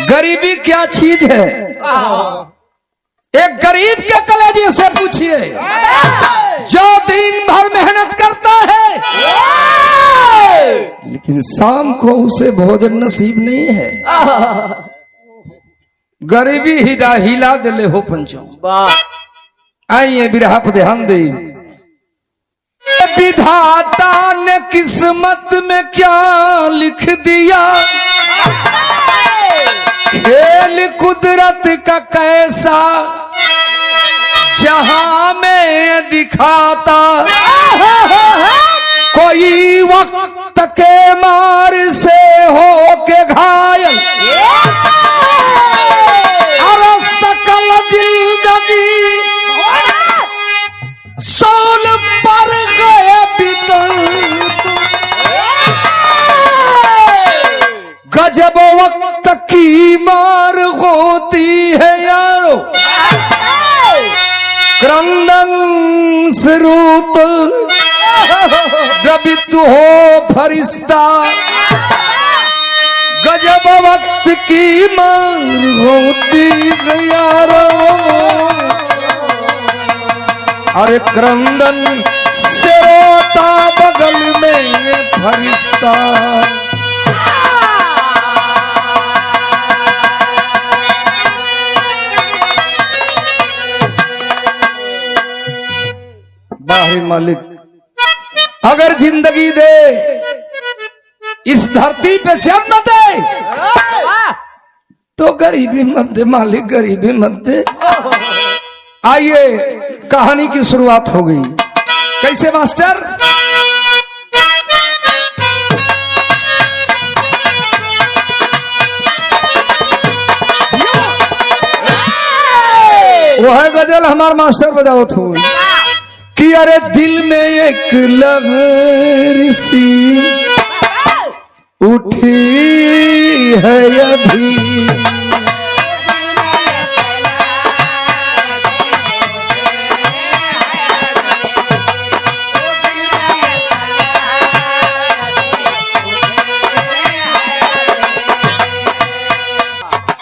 गरीबी क्या चीज है? एक गरीब के कलेजे से पूछिए जो दिन भर मेहनत करता है लेकिन शाम को उसे भोजन नसीब नहीं है। गरीबी हिला दिले हो पंचों। आइए बिरहा पर ध्यान दे। विधाता ने किस्मत में क्या लिख दिया, खेल कुदरत का कैसा जहां में दिखाता। कोई वक्त के मार से हो के घायल, अरे सकल जिंदगी सोल पर गए बीतल। गजब वक्त की मार होती है यारो, क्रंदन सरूत द्रवित हो फरिश्ता। गजब वक्त की मार होती है यारो, अरे क्रंदन से रोता बगल में फरिश्ता। बाहरी मालिक अगर जिंदगी दे, इस धरती पे जन्म दे, तो गरीबी मत दे मालिक, गरीबी मत दे। आइए कहानी की शुरुआत हो गई। कैसे मास्टर? वह गजल हमार मास्टर बजाओ थो कि अरे दिल में एक लहर सी उठी है अभी,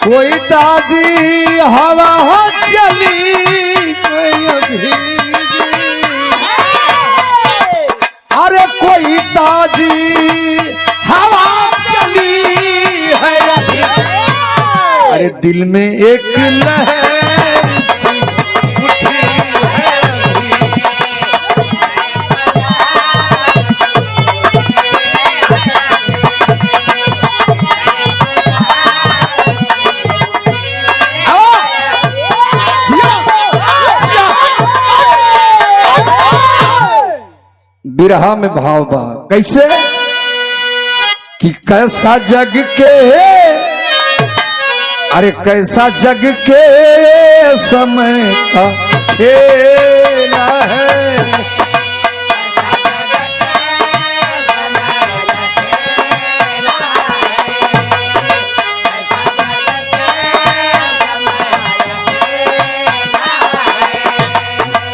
कोई ताजी हवा हो चली अभी, अरे कोई ताजी हवा चली है अभी। अरे दिल में एक लहर सी उठी है अभी। बिरहा में भाव बा कैसे कि कैसा जग के, अरे कैसा जग के समय का खेला है।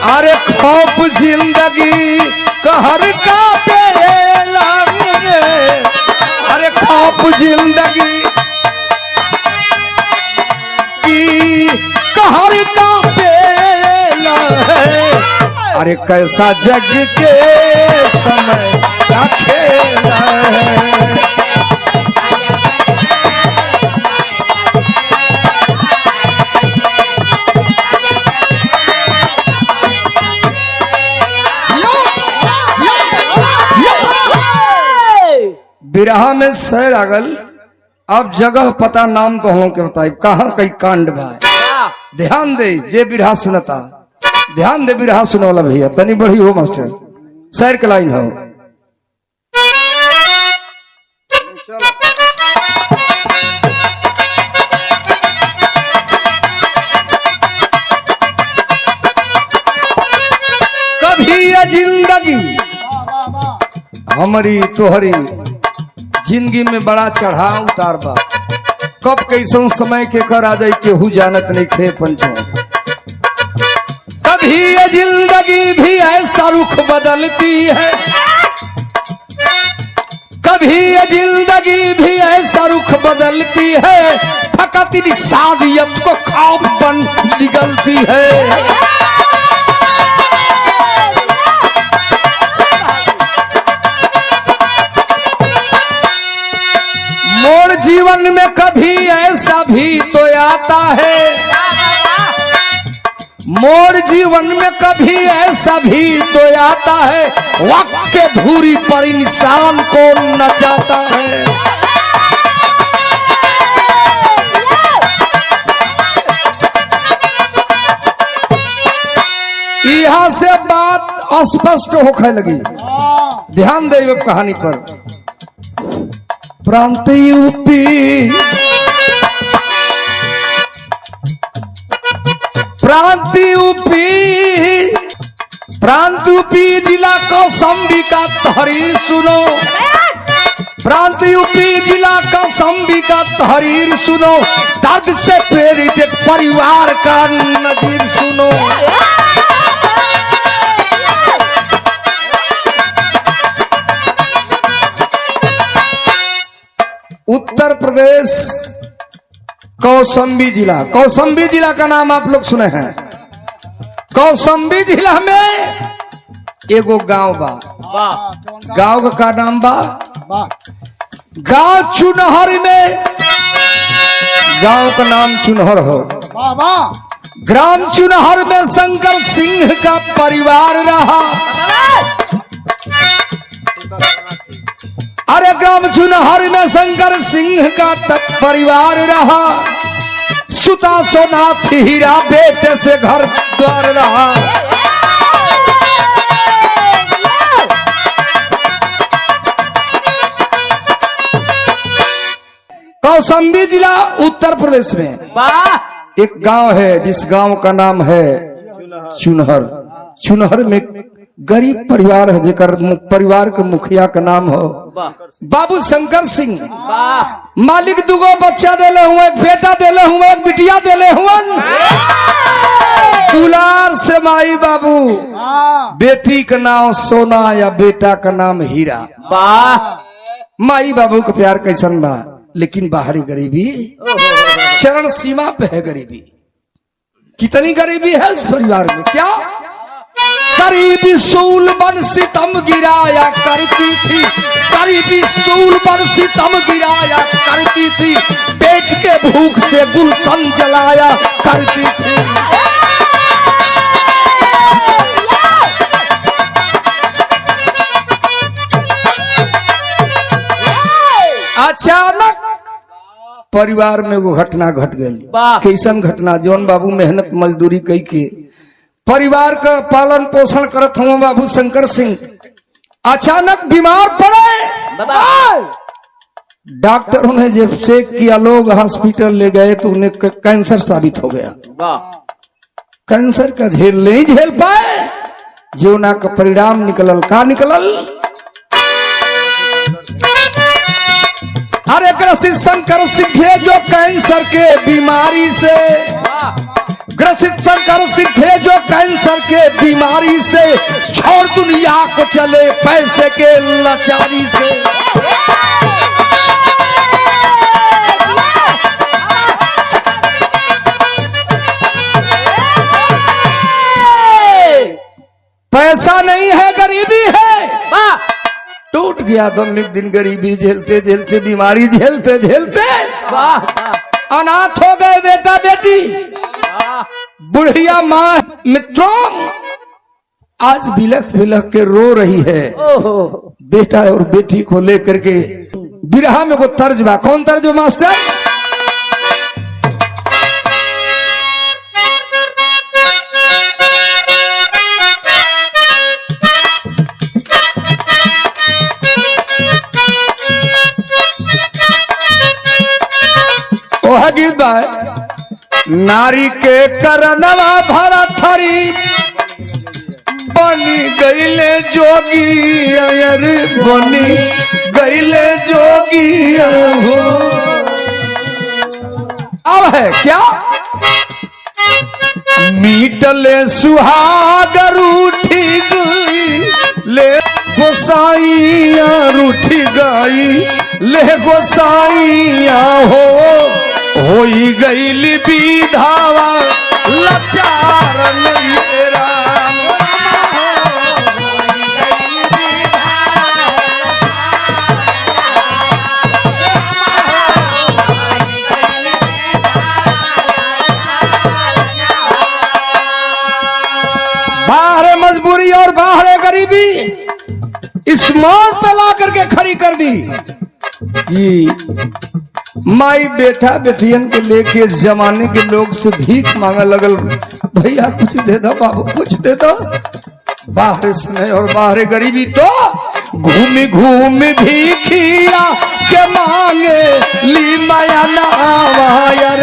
अरे खौफ जिंदगी कहर का बेला है, अरे खौफ जिंदगी की कहर का बेला है। अरे कैसा जग के समय का खेला है। बिरहा में सैर अगल अब जगह पता नाम तो हम के बताइब कहाँ कई कांड भाई। ध्यान दे जे बिरहा सुनता, ध्यान दे बिरहा सुने वाला भैया तनी बढ़ी हो मास्टर। सैर के लाइन हो कभी ये जिंदगी हमारी तोहरी जिंदगी में बड़ा चढ़ाव उतार बा। कब कैसन समय के कर आ जाए केहू जानत नहीं खे पंचों। कभी ये जिंदगी भी ऐसा रुख बदलती है, कभी ये जिंदगी भी ऐसा रुख बदलती है, फकत इंसानियत को ख्वाब बन निगलती है। मोड़ जीवन में कभी ऐसा भी तो आता है, मोड़ जीवन में कभी ऐसा भी तो आता है, वक्त के धूरी पर इंसान को नचाता है। यहाँ से बात अस्पष्ट होने लगी, ध्यान देवे कहानी पर। प्रांत यूपी, प्रांत यूपी, प्रांत यूपी जिला कौशाम्बी का तहरीर सुनो, प्रांत यूपी जिला कौशाम्बी का तहरीर सुनो, दर्द से प्रेरित एक परिवार का नजीर सुनो। उत्तर प्रदेश कौशाम्बी जिला, कौशाम्बी जिला का नाम आप लोग सुने हैं। कौशाम्बी जिला में एगो गांव बा, गांव का नाम बा गांव चुनहर में, गांव का नाम चुनहर हो। ग्राम चुनहर में शंकर सिंह का परिवार रहा। अरे ग्राम चुनहर में शंकर सिंह का तक परिवार रहा। सुता सोनाथ हीरा बेटे से घर द्वार रहा। कौशाम्बी जिला उत्तर प्रदेश में एक गांव है जिस गांव का नाम है चुनहर। चुनहर में गरीब परिवार है, जेकर परिवार के मुखिया का नाम हो बाबू शंकर सिंह। मालिक दुगो बच्चा देले हुए, एक बेटा देले हुए, एक बिटिया देले हुए। दुलार से माई बाबू, बेटी का नाम सोना या बेटा का नाम हीरा। माई बाबू का प्यार कैसन बा, लेकिन बाहरी गरीबी, चरण सीमा पे है गरीबी। कितनी गरीबी है उस परिवार में, क्या गरीबी सूल बन सितम गिराया करती थी, गरीबी सूल बन सितम गिराया करती थी, पेट के भूख से गुलशन जलाया करती थी। अचानक परिवार में वो घटना घट गई। कैसन घटना? जौन बाबू मेहनत मजदूरी कई के परिवार का पालन पोषण करत हुआ बाबू शंकर सिंह अचानक बीमार पड़े। डॉक्टरों ने जब चेक किया, लोग हॉस्पिटल ले गए तो उन्हें कैंसर साबित हो गया। कैंसर का झेल नहीं झेल पाए, जीवना का परिणाम निकलल। का निकलल? अरे ग्रसित शंकर सिंह जो कैंसर के बीमारी से, ग्रसित शंकर सिंह जो कैंसर के बीमारी से, छोड़ दुनिया को चले पैसे के लाचारी से। पैसा नहीं है, गरीबी है। टूट गया दोनों दिन, गरीबी झेलते झेलते, बीमारी झेलते झेलते अनाथ हो गए बेटा बेटी। बुढ़िया माँ मित्रों आज बिलख बिलख के रो रही है बेटा और बेटी को लेकर के। बिरहा में को तर्ज बा, कौन तर्ज मास्टर? गीत बा, नारी के करनवा भरा थरी, बनी गईले जोगी, अयर बनी गईले जोगी हो। अब है क्या? मीटले सुहाग रूठी गई, ले गोसाइया रूठी गई ले गोसाइया होई गई विधावा लाचार नहीं राम। बाहर मजबूरी और बाहर गरीबी इस मोड़ पे ला करके खड़ी कर दी कि माई बेटा बेटियन के लेके जमाने के लोग से भीख मांगा लगल, भैया कुछ दे दो बाबू कुछ दे दो। बाहर समय और बाहर गरीबी तो घूमी घूमी भीखिया के मांगे ली माया नावायर।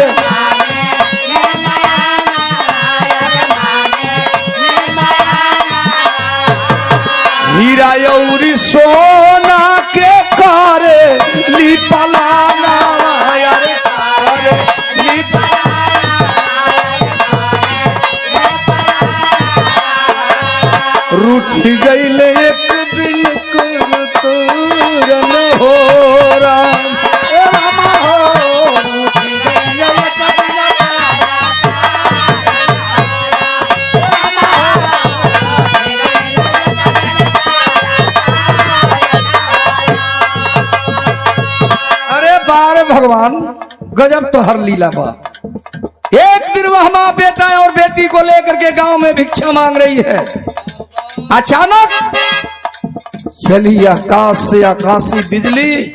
हीरा यौरी सोना के करे ली पलाना यार करे ली रूठ गई एक दिन कर तोरन हो राम। भगवान गजब तो हर लीला बा। एक दिन वह माँ बेटा और बेटी को लेकर के गांव में भिक्षा मांग रही है। अचानक चली आकाश से आकाशी बिजली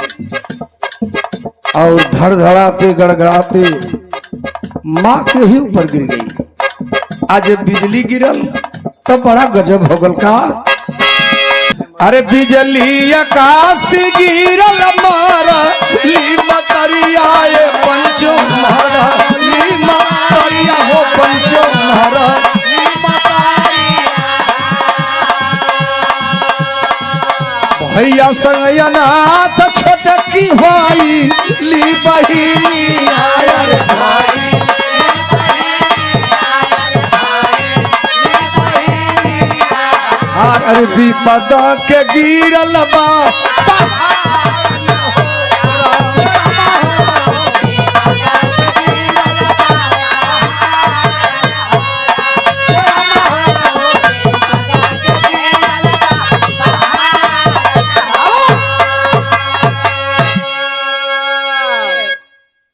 और धड़धड़ाते गड़गड़ाते माँ के ही ऊपर गिर गई। आज बिजली गिरल तब बड़ा गजब हो गल का। अरे बिजली आकाश गिरल मारा ली मतरिया ये पंचो मारा ली मतरिया हो पंचो मारा। भैया संगया नाथ छोटकी भाई ली बहिनी आयर भाई। अरे विपदा के गिरल बा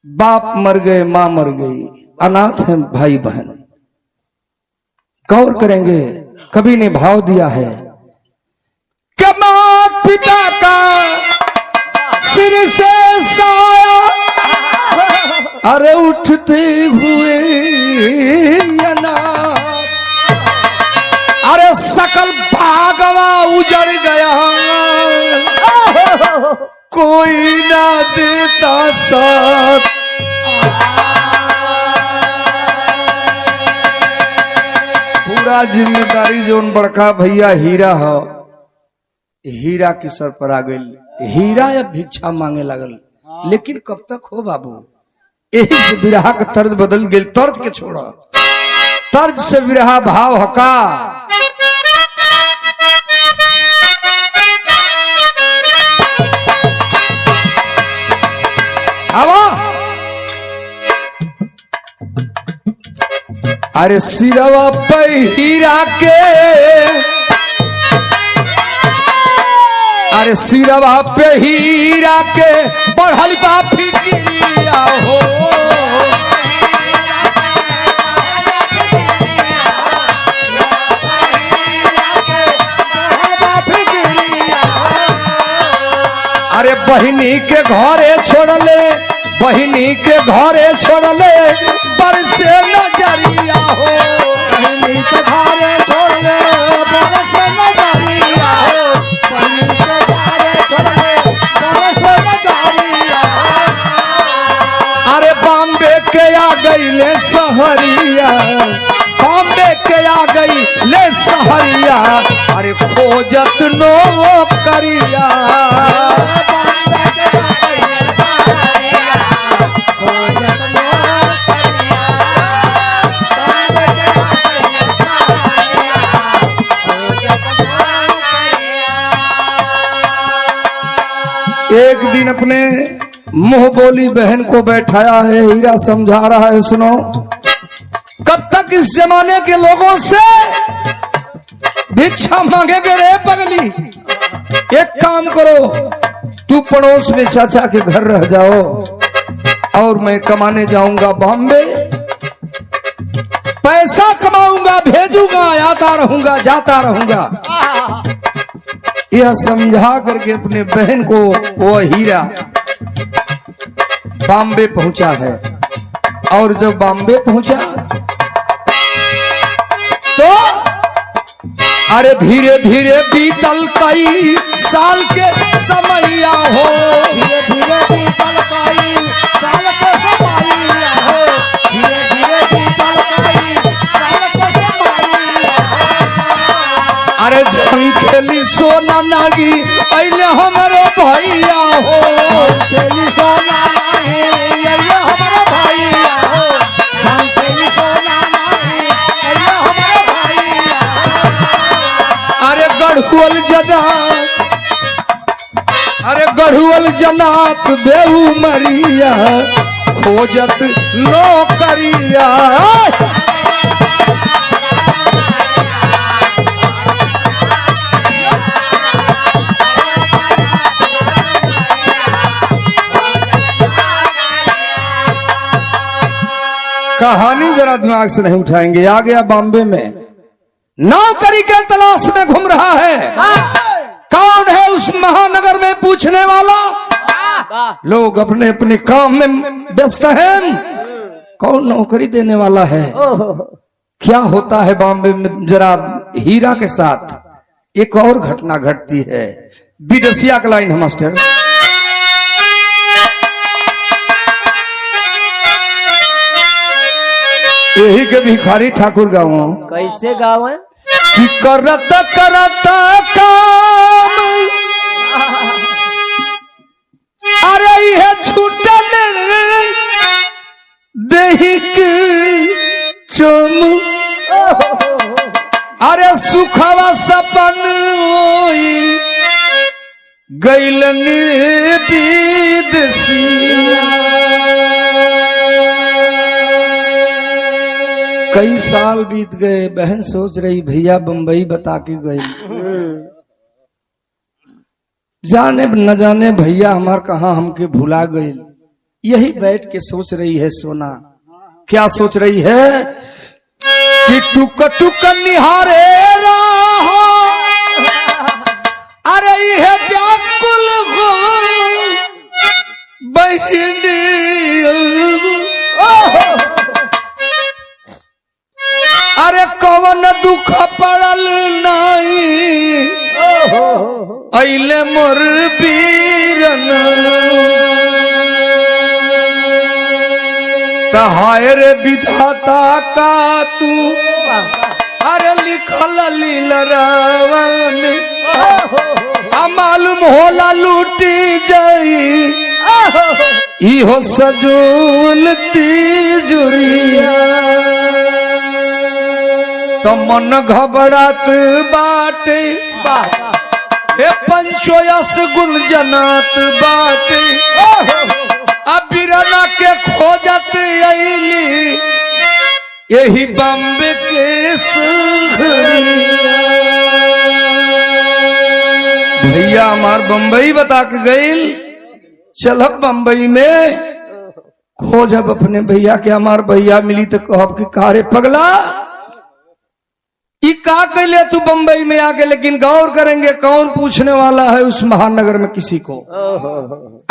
बाप मर गए माँ मर गई अनाथ हैं भाई बहन। गौर करेंगे कवि ने भाव दिया है कि माँ पिता का सिर से साया अरे उठते हुए अनाथ। अरे सकल भागवा उजड़ गया कोई ना देता साथ। पूरा जिम्मेदारी जोन बड़का भैया हीरा हो हीरा के सर पर आ गई। हीरा अब भिक्षा मांगे लगल लेकिन कब तक हो बाबू। यही से विरहा का तर्ज बदल गई। तर्ज के छोड़ा तर्ज से विरहा भाव हका। अरे सिरवा पे हीरा के अरे सिरवा पे हीरा के बढ़ल बा फिक्रिया हो। अरे बहिनी के घरे छोड़ले बहिनी के घरे छोड़ले बरसे नजरिया हो। बहिनी के घरे छोड़ले बरसे नजरिया हो। बहिनी के घरे छोड़ले बरसे नजरिया। अरे बॉम्बे के आ गई ले सहरिया बॉम्बे के आ गई ले सहरिया। अरे खोजत नो करिया एक दिन अपने मुंह बोली बहन को बैठाया है, हीरा समझा रहा है, सुनो कब तक इस जमाने के लोगों से भिक्षा मांगेगे रे पगली। एक काम करो, तू पड़ोस में चाचा के घर रह जाओ और मैं कमाने जाऊंगा बॉम्बे, पैसा कमाऊंगा, भेजूंगा, आता रहूंगा, जाता रहूंगा। यह समझा करके अपने बहन को वो हीरा बॉम्बे पहुंचा है। और जब बॉम्बे पहुंचा तो अरे धीरे धीरे बीतल कई साल के समैया हो, धीरे धीरे बीतल कई साल के समैया हो, धीरे धीरे बीतल कई साल के समैया हो। अरे झंखेली सोना नागी अइले हमारे भैया हो, झंखेली सोना नागी अइले हमारे भैया हो, झंखेली सोना नागी अइले हमारे भैया हो। अरे गढ़ुअल जनात, अरे गढ़ुअल जनात बेहू मरिया खोजत नौकरिया। कहानी जरा दिमाग से नहीं उठाएंगे। आ गया बॉम्बे में, नौकरी के तलाश में घूम रहा है। कौन है उस महानगर में पूछने वाला? लोग अपने अपने काम में व्यस्त हैं। कौन नौकरी देने वाला है? क्या होता है बॉम्बे में? जरा हीरा के साथ एक और घटना घटती है। विदेशिया का लाइन है मास्टर। यही के भिखारी ठाकुर गाँव। कैसे गाँव है? कि करत करत काम अरे यह छूटल देहिक चोम, अरे सुखवा सपन गैलन विदेशिया। कई साल बीत गए, बहन सोच रही भैया बंबई बता के गई, जाने न जाने भैया हमार कहाँ हमके भुला गई। यही बैठ के सोच रही है सोना। क्या सोच रही है? कि टुक टुक निहारे रहा, अरे यह व्याकुल हो बहिनी, अरे कवन दुख पड़ल नहीं अइले मोर बीरन। हाय रे विधाता का तू अरे लिखल लीलरावन, मालूम होला लूटी जाई इहो सजूल तिजुरिया। तो मन घबरात बाटे हे पंचोयस गुंजनात बाटे, अब बिरना के खोजत अइली यही बॉम्बे के संघरिया। भैया हमार बम्बई बता के गईल, चलब बम्बई में खोजब अपने भैया के। हमार भैया मिली तो कहब कि कारे पगला ई का कैले तू बंबई में आके। लेकिन गौर करेंगे कौन पूछने वाला है उस महानगर में किसी को।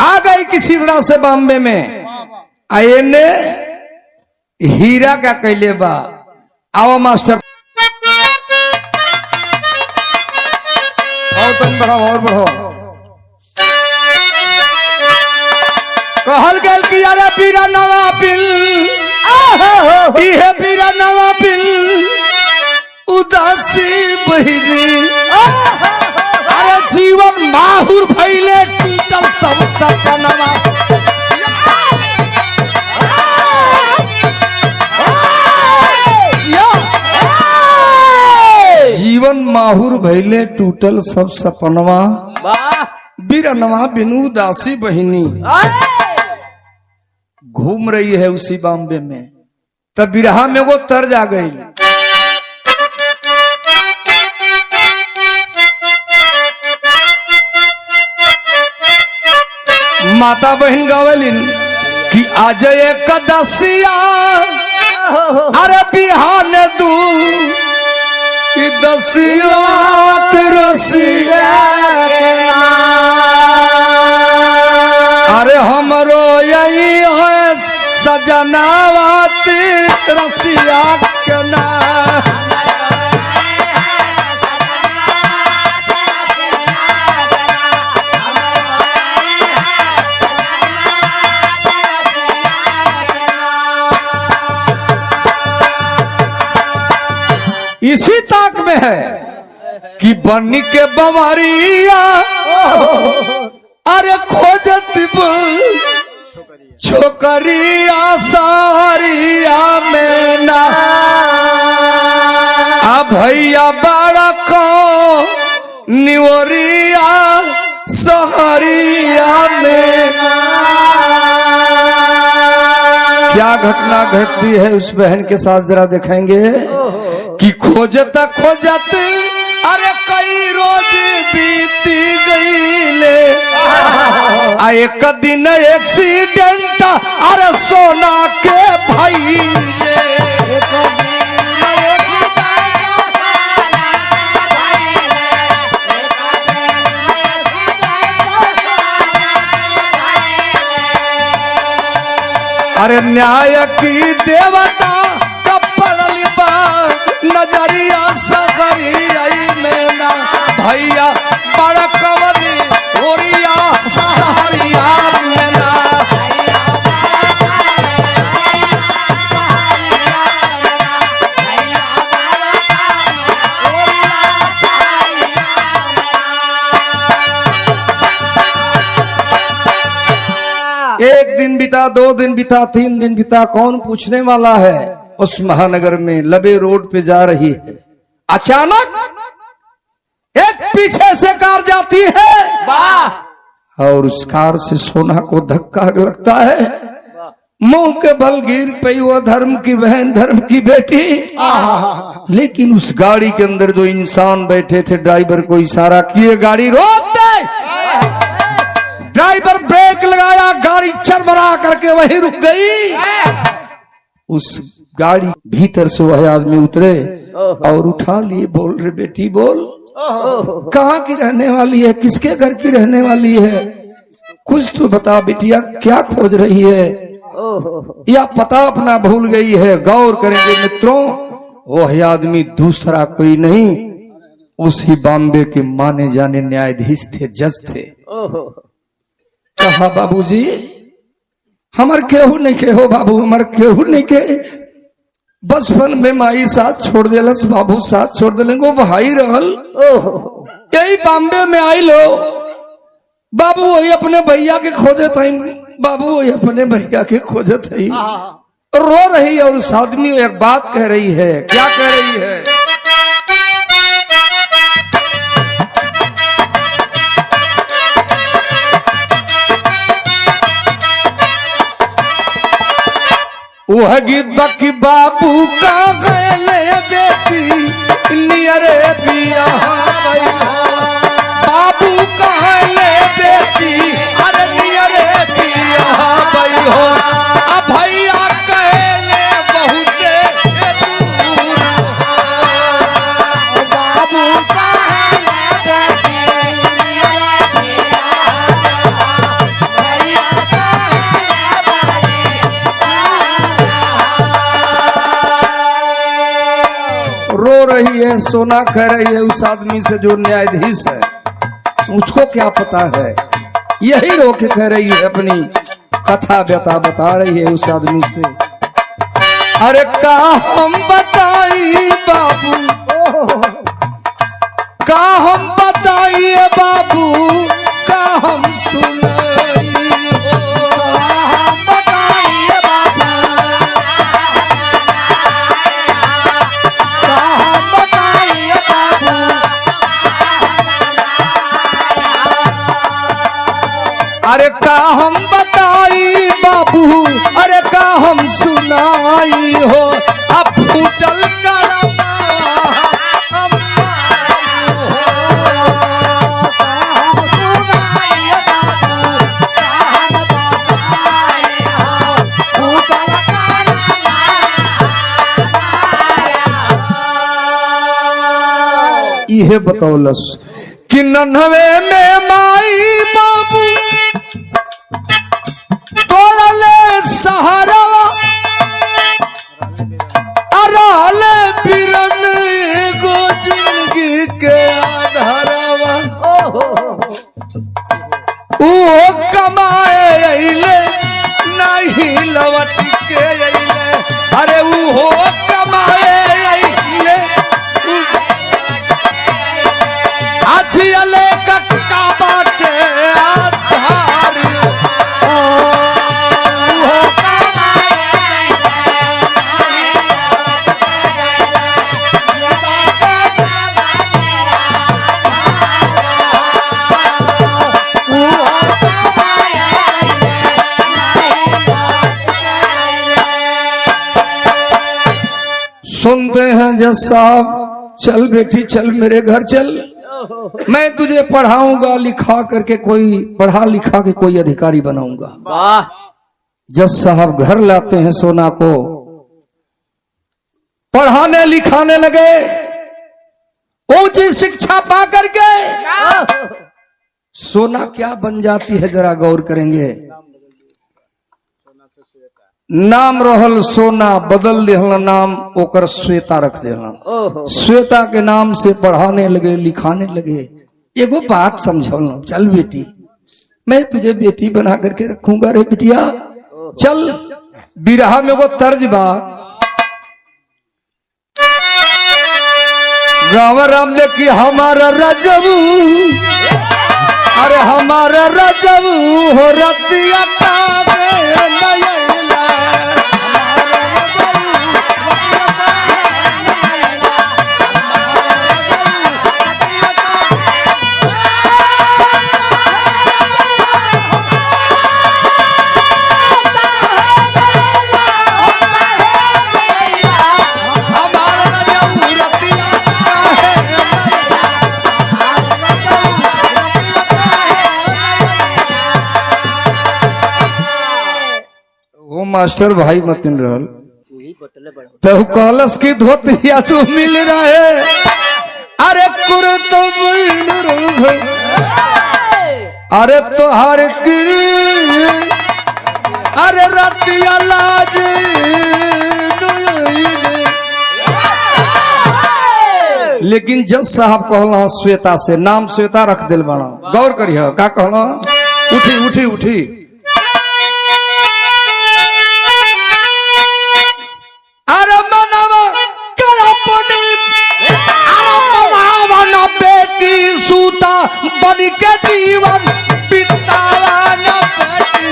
आ गई किसी तरह से बॉम्बे में, आये ने हीरा का कैले बा। आओ मास्टर, और तुम बढ़ाओ और बढ़ो। कहल गल कि अरे पीरा नवा पिल, इहे पीरा नवा पिल उदासी बहिरी, अरे जीवन माहुर भइले टूटल सब सपनवा। जीवन माहुर भइले टूटल सब सपनवा, बीरनवा बिनु दासी बहिनी घूम रही है उसी बॉम्बे में, तब बिरहा में वो तर्ज आ गई। माता बहन गावलिन कि आज एकदसिया अरे बिहान दू कि दसिया रसिया अरे हमरो यही है सजनावत रसिया के ना। इसी ताक में है कि बनी के बवरिया अरे खोजत छोकरिया सारिया में ना आ भैया बड़ा को निवरिया सहरिया में। क्या घटना घटती है उस बहन के साथ जरा दिखाएंगे कि खोजता खोजत अरे कई रोज बीती गई ले आ एक दिन एक्सीडेंट अरे सोना के भाई ले। अरे न्याय की देवता कपड़ली बा नजरिया सगरिया में ना भैया बड़ा कवनी ओरिया सहरिया में ना। एक दिन बीता, 2 दिन बीता, 3 दिन बीता, कौन पूछने वाला है। उस महानगर में लबे रोड पे जा रही है, अचानक एक पीछे से कार जाती है और उस कार से सोना को धक्का लगता है, मुंह के बल गिर पई वो धर्म की बहन, धर्म की बेटी। लेकिन उस गाड़ी के अंदर जो इंसान बैठे थे ड्राइवर को इशारा किए गाड़ी रोक दे। ड्राइवर ब्रेक लगाया, गाड़ी चरमरा करके वहीं रुक गई। उस गाड़ी भीतर से वह आदमी उतरे और उठा लिए, बोल रहे बेटी बोल, कहाँ की रहने वाली है, किसके घर की रहने वाली है, कुछ तो बता बिटिया, क्या खोज रही है या पता अपना भूल गई है। गौर करेंगे मित्रों, वह आदमी दूसरा कोई नहीं, उसी बॉम्बे के माने जाने न्यायाधीश थे, जज थे। कहा बाबूजी हमार केहू नहीं के हो बाबू, हमार केहू नहीं के, बचपन में माई साथ छोड़ देलस, बाबू साथ छोड़ देले, वो भाई रहल, यही बॉम्बे में आई लो बाबू, वही अपने भैया के खोजे थे, बाबू वही अपने भैया के खोजे थे। रो रही है और उस आदमी एक बात कह रही है। क्या कह रही है? वह गीत बाकी बाबू का गले बेटी नियरे पिया बाबू का गले बेटी अरे नियरे पिया भाई हो, अब भैया कहले बहुते दूर बाबू का बेटी नियरे पिया भैया रो रही है, सोना कह रही है उस आदमी से जो न्यायाधीश है, उसको क्या पता है, यही रो के कह रही है, अपनी कथा बता रही है उस आदमी से। अरे का हम बताई बाबू, का हम बताइए बाबू, का हम सुनाई हम सुनाई हो अब फूटल करवा अम्मा इहे बतौलस कि नन्हवे में माई बाबू तोड़ले सहारवा अराले बिरन गो जिंदगी के आधारवा ओ कमाए अइले नहीं लौट के अइले अरे वो कमाए अइले अथियले कक्का बाटे आधार सुनते हैं जज साहब चल बेटी चल मेरे घर चल मैं तुझे पढ़ाऊंगा लिखा करके कोई पढ़ा लिखा के कोई अधिकारी बनाऊंगा। वाह जज साहब घर लाते हैं सोना को पढ़ाने लिखाने लगे ऊंची शिक्षा पा करके सोना क्या बन जाती है जरा गौर करेंगे। नाम रहल सोना बदल देहला नाम ओकर श्वेता रख देहला श्वेता के नाम से पढ़ाने लगे लिखाने लगे। एगो बात समझौल चल बेटी मैं तुझे बेटी बना करके रखूंगा रे बिटिया चल। बिरहा में वो तर्ज बा गाँव राम ने कि हमारा रजबू अरे हमारा रजबू हो रतिया मास्टर भाई मतिन रहल तो कहलस की धोतिया तू मिल रहे अरे कुर्तो अरे तोहार अरे रतिया लाज लेकिन जज साहब कहला श्वेता से नाम श्वेता रख दिल बना गौर करिए का कहला उठी उठी उठी बेटी सूता बन के जीवन बितावा न पड़ी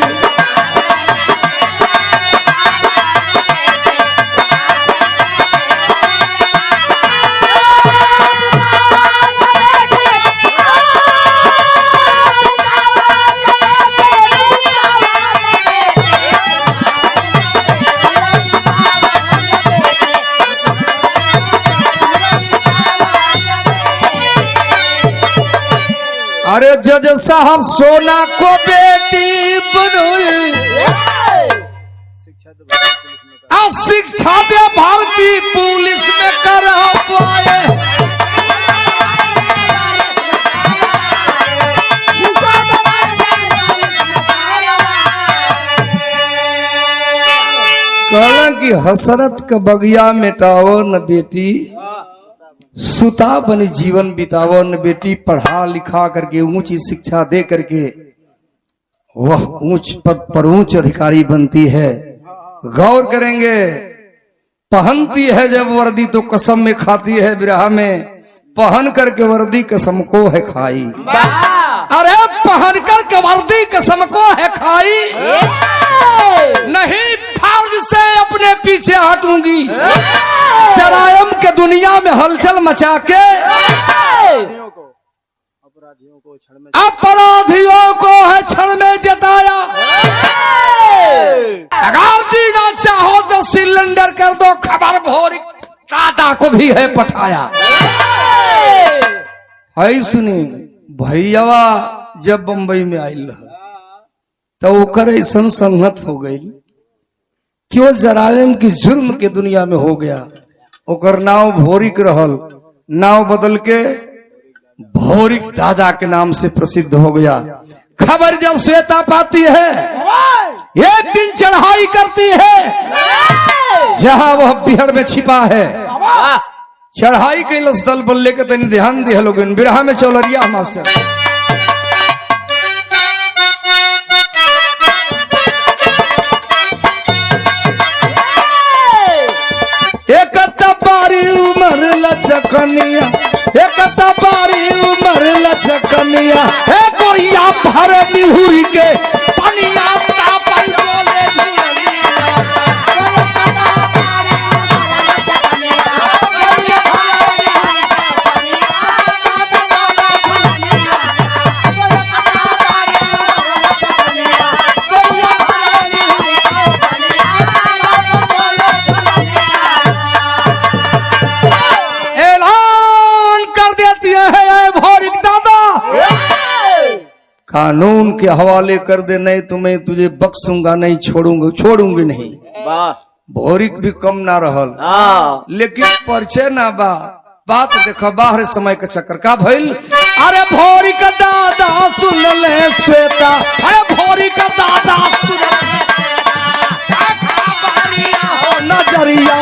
अरे जज साहब सोना को बेटी बनोई शिक्षा दे भारतीय पुलिस में करा पाए कहला कि हसरत का बगिया मिटाओ न बेटी सुता बनी जीवन बिताओ न बेटी पढ़ा लिखा करके ऊंची शिक्षा दे करके वह ऊंच पद पर ऊंच अधिकारी बनती है। गौर करेंगे पहनती है जब वर्दी तो कसम में खाती है बिरहा में पहन करके वर्दी कसम को है खाई। अरे पहन करके वर्दी कसम को है खाई नहीं फर्ज से अपने पीछे हटूंगी शरायम के दुनिया में हलचल मचा के अपराधियों को है क्षण में जताया अगर जीना चाहे को खबर भोरी दादा को भी है पठाया। है सुनी भैयावा जब बंबई में आयल तो ओकर ऐसा संगत हो गई क्यों जराइम की जुर्म के दुनिया में हो गया। ओकर नाव भोरिक रहल, नाव बदल के भोरिक दादा के नाम से प्रसिद्ध हो गया। खबर जब श्वेता पाती है एक दिन चढ़ाई करती है जहां वह बिहड़ में छिपा है। चढ़ाई कैलस दल बल लेके तनी ध्यान दिया लोग बिरहा में चौलरिया मास्टर। एक बारी उमर लचकनिया, एक बारी उमर लचकनिया, गोइया भर निहुरी के पनिया तापन बोले कानून के हवाले कर दे, नहीं तुम्हें तुझे बख्सूंगा नहीं, छोड़ूंगी नहीं। भोरिक भी कम ना रहल लेकिन परिचय ना बा। बात देखो बाहर समय का चक्कर का भइल। अरे भोरिक दादा सुन ले श्वेता, अरे भोरिक दादा सुन ले नजरिया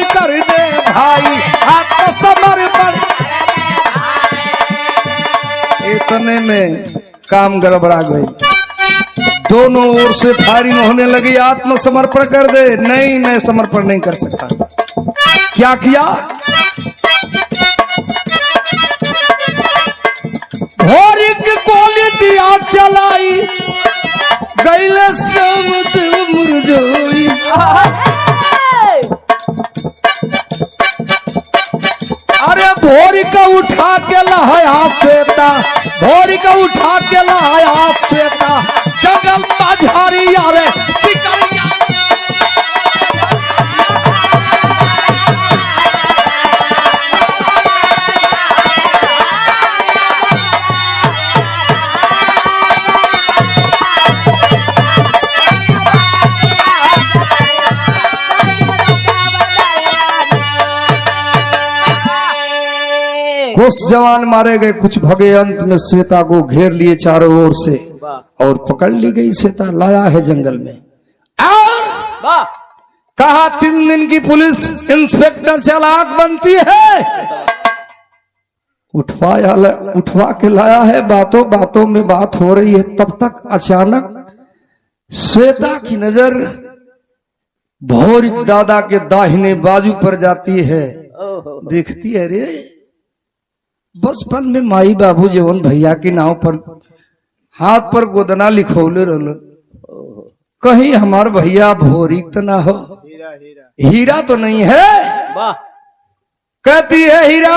कर दे भाई, आत्मसमर्पण। इतने में काम गड़बड़ा गई, दोनों ओर से फायरिंग होने लगी। आत्मसमर्पण कर दे, नहीं मैं समर्पण नहीं कर सकता। क्या किया भोरिक गोली दिया चलाई, गैले समत मुरझोई। अरे भोरी का उठा के लाया श्वेता, भोरी का उठा के लाया श्वेता, जंगल बाझारिया रे शिकारिया। कुछ जवान मारे गए, कुछ भगे। अंत में श्वेता को घेर लिए चारों ओर से और पकड़ ली गई। श्वेता लाया है जंगल में और कहा 3 दिन की पुलिस इंस्पेक्टर चालाक बनती है। उठवा के लाया है, बातों बातों में बात हो रही है। तब तक अचानक श्वेता की नजर भोरिक दादा के दाहिने बाजू पर जाती है। देखती है रे बचपन में माई बाबू जवन भैया के नाव पर हाथ पर गोदना लिखौले रहल, कहीं हमार भैया भोरिक तो ना हो। हीरा तो नहीं है। कहती है हीरा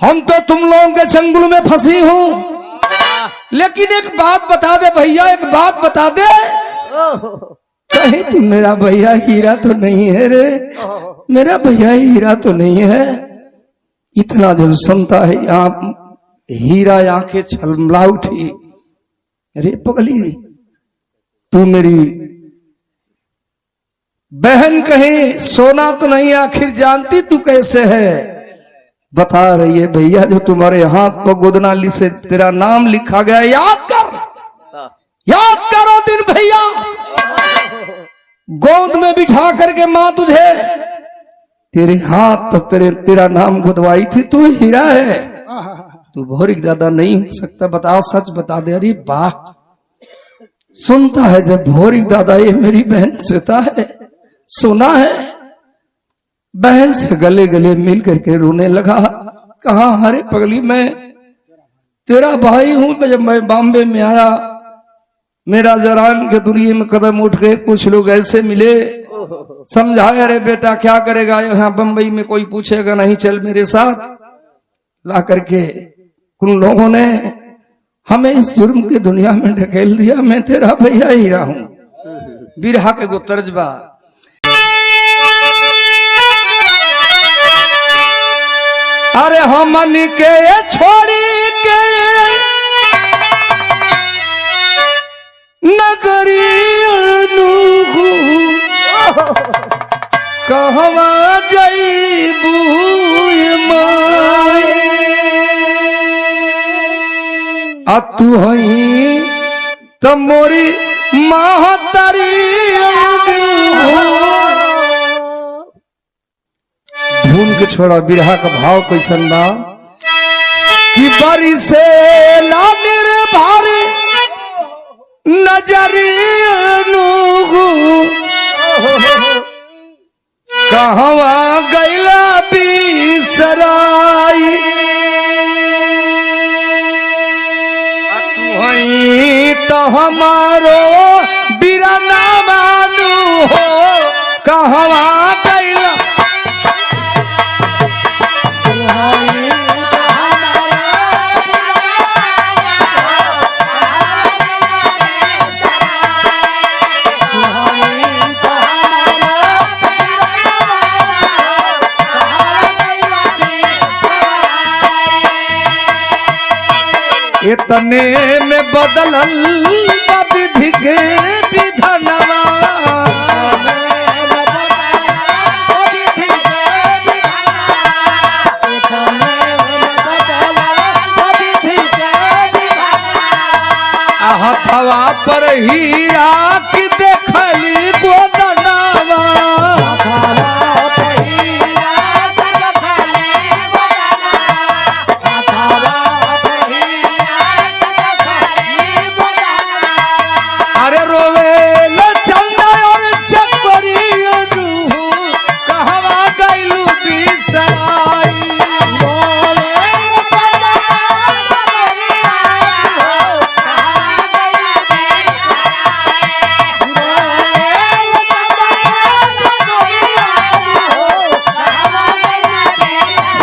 हम तो तुम लोगों के चंगुल में फंसी हूं, लेकिन एक बात बता दे भैया, एक बात बता दे। कहीं तुम मेरा भैया हीरा तो नहीं है रे, मेरा भैया हीरा तो नहीं है। इतना जो सुनता है यहाँ हीरा आंखें छलमला उठी। अरे पगली तू मेरी बहन कहीं सोना तो नहीं, आखिर जानती तू कैसे है। बता रही है भैया जो तुम्हारे हाथ पर गोदनाली से तेरा नाम लिखा गया, याद करो दिन भैया गोद में बिठा करके माँ तुझे तेरे हाथ पर तेरा नाम गुदवाई थी, तू हीरा है, तू भोरिक दादा नहीं हो सकता, बता सच बता दे। अरे वाह सुनता है जब भोरिक दादा ये मेरी बहन श्वेता है, सुना है। बहन से गले गले मिल करके रोने लगा। कहा अरे पगली मैं तेरा भाई हूं। जब मैं बॉम्बे में आया मेरा जरान के दुनिया में कदम उठ गए, कुछ लोग ऐसे मिले, समझाए अरे बेटा क्या करेगा, यहाँ बंबई में कोई पूछेगा नहीं, चल मेरे साथ। ला करके उन लोगों ने हमें इस जुर्म की दुनिया में ढकेल दिया। मैं तेरा भैया ही रहा हूं। बिरहा के गो तर्जबा। अरे हमन के छोड़ी के नगरी कहवा जईबू माय आ तू हई त मोरी महतरी धुन के छोड़ा। बिरहा का भाव कैसन बा कि बरी से लानिर भारी नजरी कहवा गैला बिसराई तू हई तो हमारो बिरना मानू हो कहवा गैला इतने में बदलल विधि के विधनवा हथवा पर हीरा की देखली गोदनावा अरे रोवेल चंदा और चकोरी कहवा गैलू बिसराई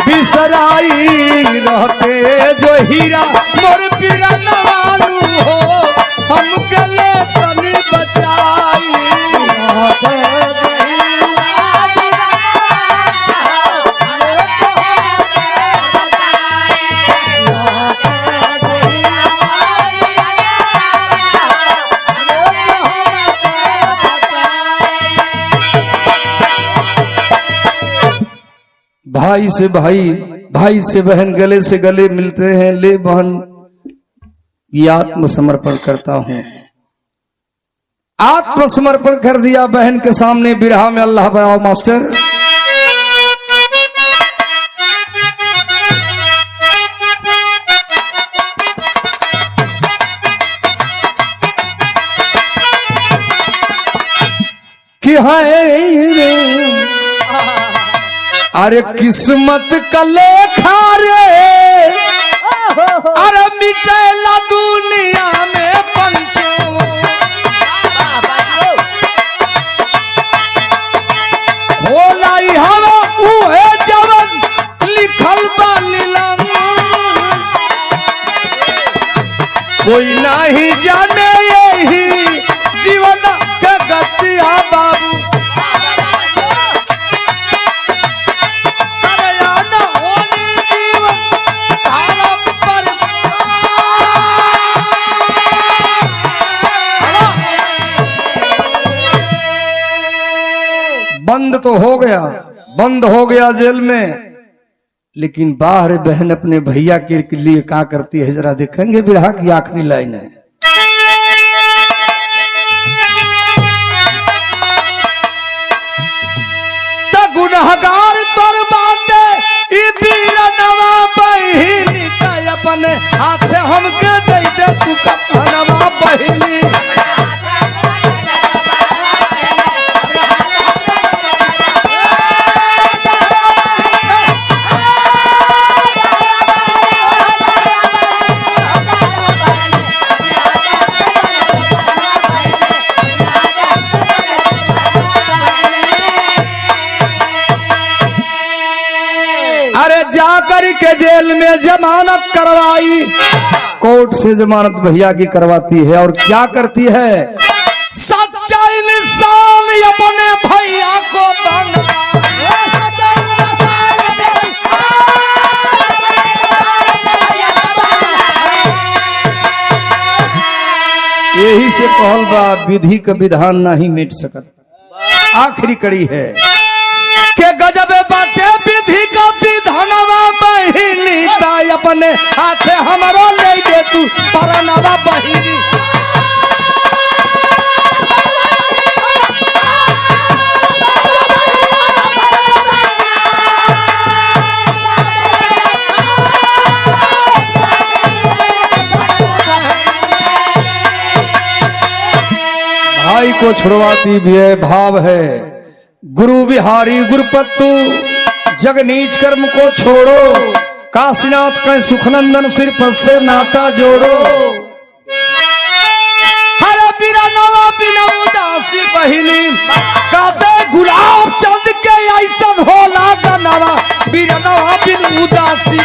बिसराई रहते जो हीरा मोर पीरा नवालू हो हमके ले तनी बचाई भाई से भाई, भाई से बहन, गले से गले मिलते हैं। ले बहन ये आत्मसमर्पण करता हूं। आत्मसमर्पण कर दिया बहन के सामने। बिरहा में अल्लाह बनाओ मास्टर। कि है अरे किस्मत का लेखा रे अरे मिटेला दुनिया में पंचो होला हवा उहे जवन लिखल बा लीलम कोई नहीं जाने यही जीवन का गतिया बाबू बंद तो हो गया, बंद हो गया जेल में, लेकिन बाहर बहन अपने भैया के लिए क्या करती है जरा देखेंगे। बिरहा की आखिरी लाइन है। गुनहगार तोर बाटे ई बीरनवा बहिनी का अपने हाथ हमके दे दे तू कफनवा बहिनी जाकर के जेल में जमानत करवाई। कोर्ट से जमानत भैया की करवाती है और क्या करती है, सच्चा इंसान अपने भैया को बना। यही से कहल बा विधि का विधान नहीं मिट सकत। आखिरी कड़ी है के गजब बाटे विधि का विधानवा बहिनी ताई अपने हाथे हमरो ले दे तू परनवा बहिनी। भाई को छुड़वाती भी है, भाव है गुरु बिहारी गुरुपत्तू जगनीच कर्म को छोड़ो, काशीनाथ के सुखनंदन सिर पर से नाता जोड़ो। हरे बिना नवा बिना उदासी बहिनी काते गुलाब चंद के ऐसा होला गनवा बिना नवा बिन उदासी।